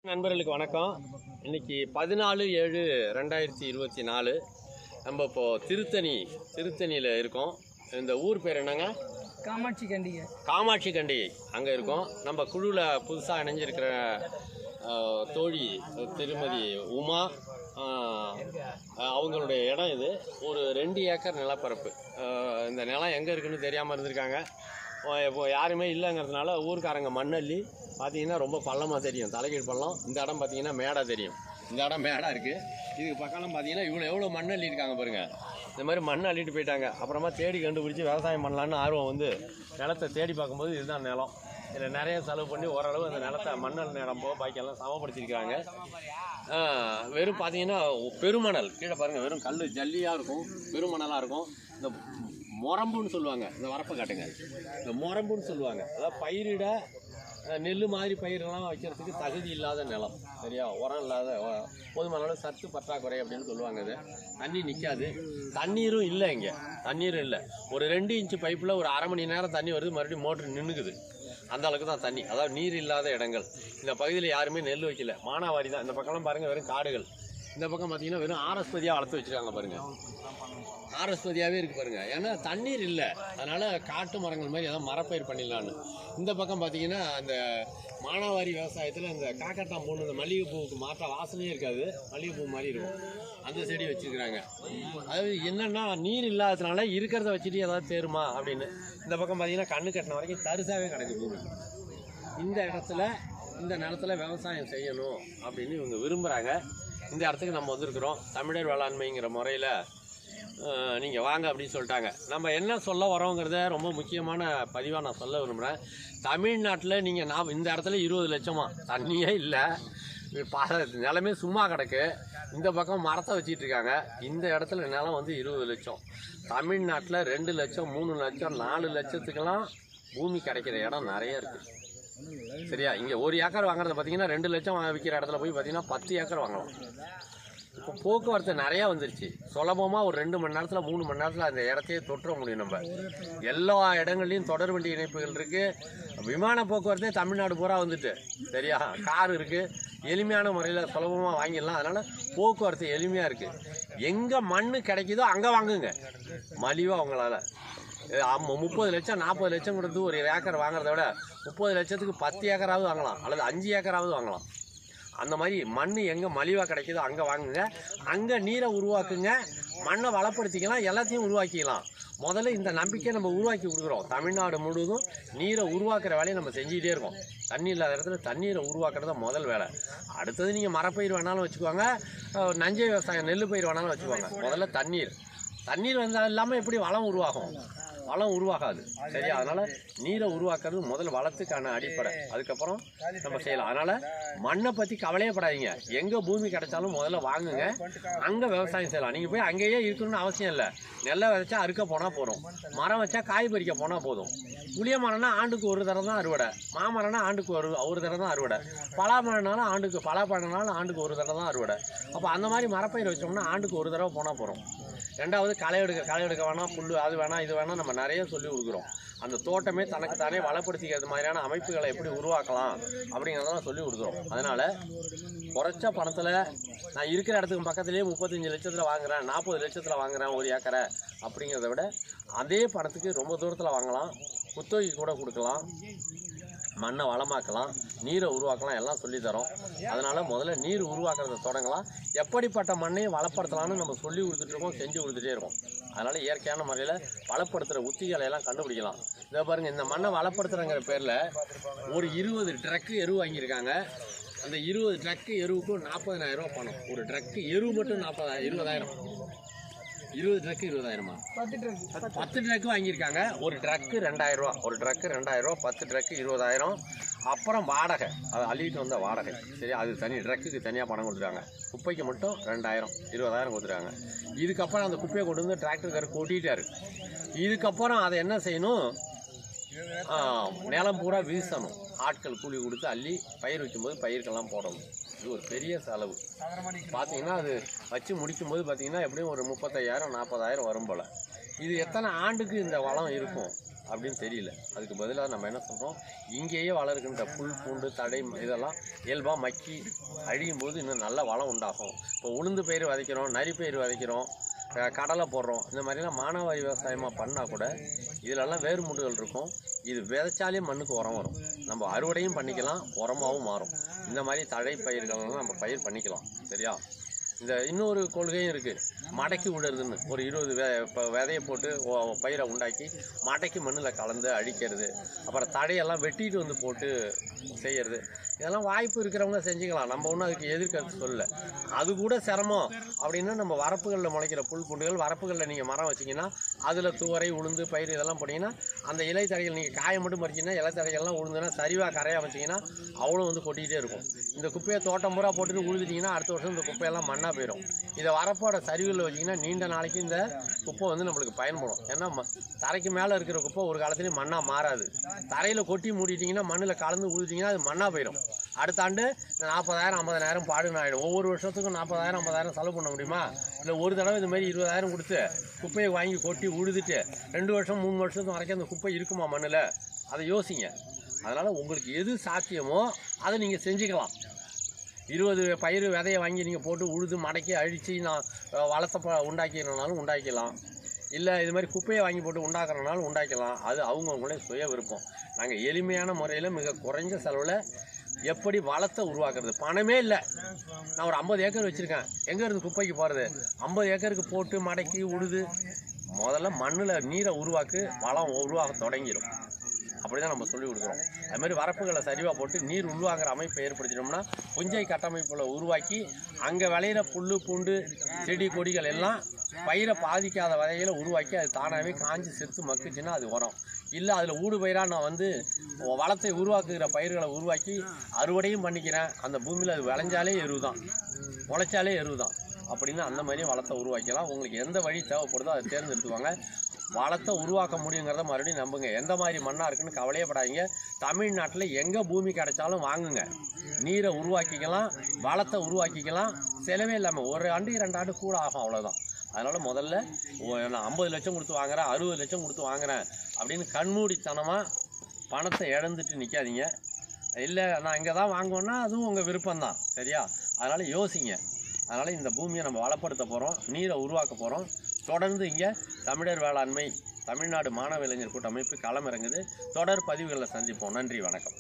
நண்பர்களுக்கு வணக்கம். இன்னைக்கு 14/7/2024 நம்ம இப்போது திருத்தணியில் இருக்கோம். இந்த ஊர் பேர் என்னங்க? காமாட்சி கண்டிகை அங்கே இருக்கோம். நம்ம குழுவில் புதுசாக இணைஞ்சிருக்கிற தோழி திருமதி உமா, அவங்களுடைய இடம் இது. ஒரு 2 ஏக்கர் நிலப்பரப்பு. இந்த நிலம் எங்கே இருக்குன்னு தெரியாமல் இருந்திருக்காங்க. இப்போ யாருமே இல்லைங்கிறதுனால ஊருக்காரங்க மண்ணள்ளி பார்த்தீங்கன்னா ரொம்ப பள்ளமாக தெரியும், தலைகீழ் பள்ளம். இந்த இடம் பார்த்தீங்கன்னா மேடாக தெரியும். இந்த இடம் மேடாக இருக்குது. இதுக்கு பக்கம் பார்த்தீங்கன்னா எவ்வளோ மண் அள்ளி இருக்காங்க பாருங்கள். இந்த மாதிரி மண் அள்ளிட்டு போயிட்டாங்க. அப்புறமா தேடி கண்டுபிடிச்சி விவசாயம் பண்ணலான்னு ஆர்வம் வந்து நிலத்தை தேடி பார்க்கும்போது இதுதான் நிலம். இதில் நிறைய செலவு பண்ணி ஓரளவு அந்த நிலத்தை மண்ணல் நேரம் போக பாக்கியெல்லாம் சமப்படுத்தியிருக்காங்க. வெறும் பார்த்தீங்கன்னா பெருமணல் கீழே பாருங்கள், வெறும் கல் ஜல்லியாக இருக்கும், பெருமணலாக இருக்கும். இந்த மொரம்புன்னு சொல்லுவாங்க, இந்த வரப்பை காட்டுங்க, இந்த மொரம்புன்னு சொல்லுவாங்க. அதாவது பயிரிட நெல் மாதிரி பயிரெல்லாம் வைக்கிறதுக்கு தகுதி இல்லாத நிலம், சரியா? உரம் இல்லாத, போதுமான அளவு சத்து பற்றாக்குறை அப்படின்னு சொல்லுவாங்க. இது தண்ணி நிற்காது, தண்ணீரும் இல்லை, இங்கே தண்ணீரும் இல்லை. ஒரு 2 இன்ச்சு பைப்பில் ஒரு அரை மணி நேரம் தண்ணி வருது, மறுபடியும் மோட்ரு நின்றுக்குது. அந்த அளவுக்கு தான் தண்ணி. அதாவது நீர் இல்லாத இடங்கள். இந்த பகுதியில் யாருமே நெல் வைக்கல, மானாவாரி தான். இந்த பக்கம்லாம் பாருங்கள், வெறும் காடுகள். இந்த பக்கம் பார்த்தீங்கன்னா வெறும் ஆரஸ்பதியாக வளர்த்து வச்சுருக்காங்க பாருங்கள். ஆரஸ்பதியாகவே இருக்குது பாருங்கள். ஏன்னா தண்ணீர் இல்லை, அதனால் காட்டு மரங்கள் மாதிரி எதாவது மரப்பயிர் பண்ணிடலான்னு. இந்த பக்கம் பார்த்தீங்கன்னா அந்த மானாவாரி விவசாயத்தில் இந்த காக்கட்டான் பூன்னு, இந்த மல்லிகைப்பூவுக்கு மாற்ற வாசனையே இருக்காது, மல்லிகைப்பூ மாதிரி இருக்கும், அந்த செடி வச்சுருக்குறாங்க. அதாவது என்னென்னா நீர் இல்லாததுனால இருக்கிறத வச்சுட்டு ஏதாவது தேருமா அப்படின்னு. இந்த பக்கம் பார்த்தீங்கன்னா கண்ணு கட்டின வரைக்கும் தரிசாகவே கிடக்கு பூமி. இந்த இடத்துல இந்த நிலத்துல விவசாயம் செய்யணும் அப்படின்னு இவங்க விரும்புகிறாங்க. இந்த இடத்துக்கு நம்ம வந்திருக்கிறோம். தமிழர் வேளாண்மைங்கிற முறையில் நீங்கள் வாங்க அப்படின்னு சொல்லிட்டாங்க. நம்ம என்ன சொல்ல வரோங்கிறத ரொம்ப முக்கியமான பதிவாக நான் சொல்ல விரும்புகிறேன். தமிழ்நாட்டில் நீங்கள் இந்த இடத்துல 20 லட்சமா தண்ணியே இல்லை, நிலமே சும்மா கிடக்கு. இந்த பக்கம் மரத்தை வச்சிட்டு இருக்காங்க. இந்த இடத்துல நிலம் வந்து 20 லட்சம். தமிழ்நாட்டில் 2 லட்சம் 3 லட்சம் 4 லட்சத்துக்கெல்லாம் பூமி கிடைக்கிற இடம் நிறைய இருக்குது, சரியா? இங்கே 1 ஏக்கர் வாங்குறத பார்த்தீங்கன்னா 2 லட்சம் விற்கிற இடத்துல போய் பார்த்தீங்கன்னா 10 ஏக்கர் வாங்கலாம். இப்போ போக்குவரத்து நிறையா வந்துருச்சு. சுலபமாக ஒரு 2 மணி நேரத்தில் 3 மணி நேரத்தில் அந்த இடத்தையே தொற்ற முடியும். நம்ம எல்லா இடங்கள்லையும் தொடர் வண்டி இணைப்புகள் இருக்குது. விமான போக்குவரத்தே தமிழ்நாடு பூரா வந்துட்டு, சரியா? கார் இருக்குது, எளிமையான முறையில் சுலபமாக வாங்கிடலாம். அதனால் போக்குவரத்து எளிமையாக இருக்குது. எங்கே மண் கிடைக்குதோ அங்கே வாங்குங்க, மலிவாக அவங்களால. 30 லட்சம் 40 லட்சம் கொடுத்து ஒரு ஏக்கர் வாங்குறத விட 30 லட்சத்துக்கு 10 ஏக்கராவது வாங்கலாம், அல்லது 5 ஏக்கராவது வாங்கலாம். அந்த மாதிரி மண் எங்கே மலிவாக கிடைக்குதோ அங்கே வாங்குங்க. அங்கே நீரை உருவாக்குங்க, மண்ணை வளப்படுத்திக்கலாம், எல்லாத்தையும் உருவாக்கிக்கலாம். முதல்ல இந்த நம்பிக்கையை நம்ம உருவாக்கி கொடுக்குறோம். தமிழ்நாடு முழுவதும் நீரை உருவாக்குற வேலையை நம்ம செஞ்சுக்கிட்டே இருக்கோம். தண்ணி இல்லாத இடத்துல தண்ணீரை உருவாக்குறது தான் முதல் வேலை. அடுத்தது நீங்கள் மரப்பயிர் வேணாலும் வச்சுக்குவாங்க, நஞ்சை விவசாயம் நெல் பயிர் வேணாலும் வச்சுக்குவாங்க. முதல்ல தண்ணீர் வந்தால் இல்லாமல் எப்படி வளம் உருவாகும்? வளம் உருவாகாது, சரியா? அதனால் நீரை உருவாக்குறது முதல் வளத்துக்கான அடிப்படை. அதுக்கப்புறம் நம்ம செய்யலாம். அதனால் மண்ணை பற்றி கவலையப்படாதீங்க. எங்கே பூமி கிடைச்சாலும் முதல்ல வாங்குங்க, அங்கே விவசாயம் செய்யலாம். நீங்கள் போய் அங்கேயே இருக்கணும்னு அவசியம் இல்லை. நெல்லை வச்சா அறுக்க போனால் போதும், மரம் வச்சா காய் பறிக்க போனால் போதும். புளிய மரம்னா ஆண்டுக்கு ஒரு தடவை தான் அறுவடை, மாமரம்னா ஆண்டுக்கு ஒரு தடவை தான் அறுவடை, பலாமரம்னாலும் பலாப்பழம்னாலும் ஆண்டுக்கு ஒரு தடவை தான் அறுவடை. அப்போ அந்த மாதிரி மரப்பயிர் வச்சோம்னா ஆண்டுக்கு ஒரு தடவை போனால் போகிறோம். ரெண்டாவது களை எடுக்க வேணாம், புல் அது வேணாம் இது வேணாம், நம்ம நிறைய சொல்லி கொடுக்குறோம். அந்த தோட்டமே தனக்கு தானே வளப்படுத்திக்கிறது மாதிரியான அமைப்புகளை எப்படி உருவாக்கலாம் அப்படிங்கிறதெல்லாம் சொல்லி கொடுக்குறோம். அதனால் குறைச்ச பணத்தில் நான் இருக்கிற இடத்துக்கு பக்கத்துலேயே 35 லட்சத்தில் வாங்குகிறேன், 40 லட்சத்தில் வாங்குகிறேன் 1 ஏக்கரை அப்படிங்கிறத விட அதே பணத்துக்கு ரொம்ப தூரத்தில் வாங்கலாம், குத்தகை கூட கொடுக்கலாம், மண்ணை வளமாக்கலாம், நீரை உருவாக்கலாம், எல்லாம் சொல்லித்தரோம். அதனால் முதல்ல நீர் உருவாக்குறத தொடங்கலாம். எப்படிப்பட்ட மண்ணையும் வளப்படுத்தலாம்னு நம்ம சொல்லி கொடுத்துட்ருக்கோம், செஞ்சு கொடுத்துட்டே இருக்கோம். அதனால் இயற்கையான முறையில் வளப்படுத்துகிற உத்திகளை எல்லாம் கண்டுபிடிக்கலாம். இதை பாருங்கள், இந்த மண்ணை வளப்படுத்துகிறங்கிற பேரில் ஒரு 20 ட்ரக்கு எருவு வாங்கியிருக்காங்க. அந்த 20 ட்ரக்கு எருவுக்கும் 40,000 ரூபா பணம். ஒரு ட்ரக்கு எருவு மட்டும் 20,000. 20 ட்ரக்கு 20,000மா? 10 ட்ரக்கு வாங்கியிருக்காங்க. ஒரு ட்ரக்கு 2,000 ரூபா. ஒரு ட்ரக்கு 2,000 ரூபா, 10 ட்ரக்கு 20,000. அப்புறம் வாடகை, அதை அள்ளிட்டு வந்த வாடகை, சரி, அது தனி. ட்ரக்குக்கு தனியாக பணம் கொடுத்துருக்காங்க. குப்பைக்கு மட்டும் 2,000, 20,000 கொடுத்துருக்காங்க. இதுக்கப்புறம் அந்த குப்பையை கொண்டு வந்து டிராக்டருக்காரர் கொட்டிட்டாரு. இதுக்கப்புறம் அதை என்ன செய்யணும்? நிலம் பூரா வீசணும். ஆட்கள் கூலி கொடுத்து அள்ளி பயிர் வைக்கும்போது பயிருக்கெல்லாம் போடணும். இது ஒரு பெரிய செலவு. பார்த்தீங்கன்னா அது வச்சு முடிக்கும்போது பார்த்தீங்கன்னா எப்படியும் ஒரு 35,000 40,000 வரும் போல். இது எத்தனை ஆண்டுக்கு இந்த வளம் இருக்கும்? அப்படின்னு தெரியல. அதுக்கு பதிலாக நம்ம என்ன சொல்கிறோம், இங்கேயே வளர்க்கின்ற புல் பூண்டு தடை இதெல்லாம் இயல்பாக மக்கி அழியும் போது இன்னும் நல்ல வளம் உண்டாகும். இப்போ உளுந்து பயிர் விதைக்கிறோம், நரி பயிர் விதைக்கிறோம், கடலை போடுறோம், இந்த மாதிரிலாம் மானாவாரி விவசாயமாக பண்ணால் கூட இதிலெல்லாம் வேறுமுண்டுகள் இருக்கும். இது விதைச்சாலே மண்ணுக்கு உரம் வரும், நம்ம அறுவடையும் பண்ணிக்கலாம், உரமாகவும் மாறும். இந்த மாதிரி தழை பயிர்களெல்லாம் நம்ம பயிர் பண்ணிக்கலாம். சரியா? இந்த இன்னொரு கொள்கையும் இருக்குது, மடக்கி விடுறதுன்னு. ஒரு 20 விதையை போட்டு பயிரை உண்டாக்கி மடக்கி மண்ணில் கலந்து அழிக்கிறது, அப்புறம் தடையெல்லாம் வெட்டிட்டு வந்து போட்டு செய்கிறது. இதெல்லாம் வாய்ப்பு இருக்கிறவங்க செஞ்சுக்கலாம், நம்ம ஒன்றும் அதுக்கு எதிர்க்கிறது சொல்லலை. அது கூட சிரமம் அப்படின்னா நம்ம வரப்புகளில் முளைக்கிற புல் பூண்டுகள், வரப்புகளில் நீங்கள் மரம் வச்சிங்கன்னா அதில் துவரை உளுந்து பயிர் இதெல்லாம் போட்டிங்கன்னா அந்த இலை தடைகள் நீங்கள் காய மட்டும் பறிச்சிங்கன்னா இலை தடைகள்லாம் உளுந்துன்னா சரிவாக கரையாக வச்சிங்கன்னா அவ்வளோ வந்து கொட்டிக்கிட்டே இருக்கும். இந்த குப்பையை தோட்டம் பூரா போட்டுட்டு உழுதுட்டிங்கன்னா அடுத்த வருஷம் இந்த குப்பையெல்லாம் மண்ணாக போயிடும். இதை வரப்போட சரிவுகளில் வச்சிங்கன்னா நீண்ட நாளைக்கு இந்த குப்பை வந்து நம்மளுக்கு பயன்படும். ஏன்னா தரைக்கு மேலே இருக்கிற குப்பை ஒரு காலத்துலேயும் மண்ணாக மாறாது. தரையில் கொட்டி மூடிட்டிங்கன்னா மண்ணில் கலந்து உழுதிட்டிங்கன்னா அது மண்ணாக போயிடும். அடுத்த ஆண்டு 40,000 50,000 பாடுன்னு ஆகிடும். ஒவ்வொரு வருஷத்துக்கும் 40,000 50,000 செலவு பண்ண முடியுமா? இல்லை ஒரு தடவை இந்த மாதிரி 20,000 கொடுத்து குப்பையை வாங்கி கொட்டி உழுதுட்டு 2 வருஷம் 3 வருஷத்துக்கு வரைக்கும் அந்த குப்பை இருக்குமா மண்ணில்? அதை யோசிங்க. அதனால் உங்களுக்கு எது சாத்தியமோ அதை நீங்கள் செஞ்சுக்கலாம். 20 பயிர் விதையை வாங்கி நீங்கள் போட்டு உழுது மடக்கி அழித்து நான் வளத்தை உண்டாக்கிறனாலும் உண்டாக்கலாம், இல்லை இது மாதிரி குப்பையை வாங்கி போட்டு உண்டாக்குறனாலும் உண்டாக்கலாம். அது அவங்கவுங்களே சுய விருப்பம். நாங்கள் எளிமையான முறையில் மிக குறைஞ்ச செலவில் எப்படி வளத்தை உருவாக்குறது. பணமே இல்லை, நான் ஒரு 50 ஏக்கர் வச்சுருக்கேன், எங்கே இருந்து குப்பைக்கு போகிறது? 50 ஏக்கருக்கு போட்டு மடக்கி உழுது முதல்ல மண்ணில் நீரை உருவாக்கு, வளம் உருவாக தொடங்கிடும். அப்படி தான் நம்ம சொல்லிக் கொடுக்குறோம். அதுமாதிரி வரப்புகளை சரிவாக போட்டு நீர் உருவாகிற அமைப்பை ஏற்படுத்தினோம்னா புஞ்சை கட்டமைப்பில் உருவாக்கி அங்கே விளையிற புல் பூண்டு செடி கொடிகள் எல்லாம் பயிரை பாதிக்காத வகையில் உருவாக்கி அது தானாகவே காஞ்சி செத்து மக்குச்சுன்னா அது உரம். இல்லை அதில் ஊடு பயிராக நான் வந்து வளத்தை உருவாக்குகிற பயிர்களை உருவாக்கி அறுவடையும் பண்ணிக்கிறேன், அந்த பூமியில் அது விளைஞ்சாலே எருவு தான், உழைச்சாலே எருவு தான் அப்படின்னு அந்த மாதிரியும் வளத்தை உருவாக்கலாம். உங்களுக்கு எந்த வழி தேவைப்படுதோ அதை தேர்ந்தெடுத்துவாங்க. வளத்தை உருவாக்க முடியுங்கிறத மறுபடியும் நம்புங்க. எந்த மாதிரி மண்ணாக இருக்குன்னு கவலையப்படாதீங்க. தமிழ்நாட்டில் எங்கே பூமி கிடைச்சாலும் வாங்குங்க, நீரை உருவாக்கிக்கலாம், வளத்தை உருவாக்கிக்கலாம், செலவே இல்லாமல். ஒரு ஆண்டு 2 ஆண்டு கூட ஆகும், அவ்வளோதான். அதனால் முதல்ல நான் 50 லட்சம் கொடுத்து வாங்குறேன் 60 லட்சம் கொடுத்து வாங்குறேன் அப்படின்னு கண்மூடித்தனமாக பணத்தை இழந்துட்டு நிற்காதீங்க. இல்லை நான் இங்கே தான் வாங்குவேன்னா அதுவும் உங்கள் விருப்பம்தான். சரியா? அதனால் யோசிங்க. அதனால் இந்த பூமியை நம்ம வளப்படுத்த போகிறோம், நீரை உருவாக்க போகிறோம். தொடர்ந்து இங்கே தமிழர் வேளாண்மை தமிழ்நாடு மாணவ இளைஞர் கூட்டமைப்பு களமிறங்குது. தொடர் பதிவுகளில் சந்திப்போம். நன்றி, வணக்கம்.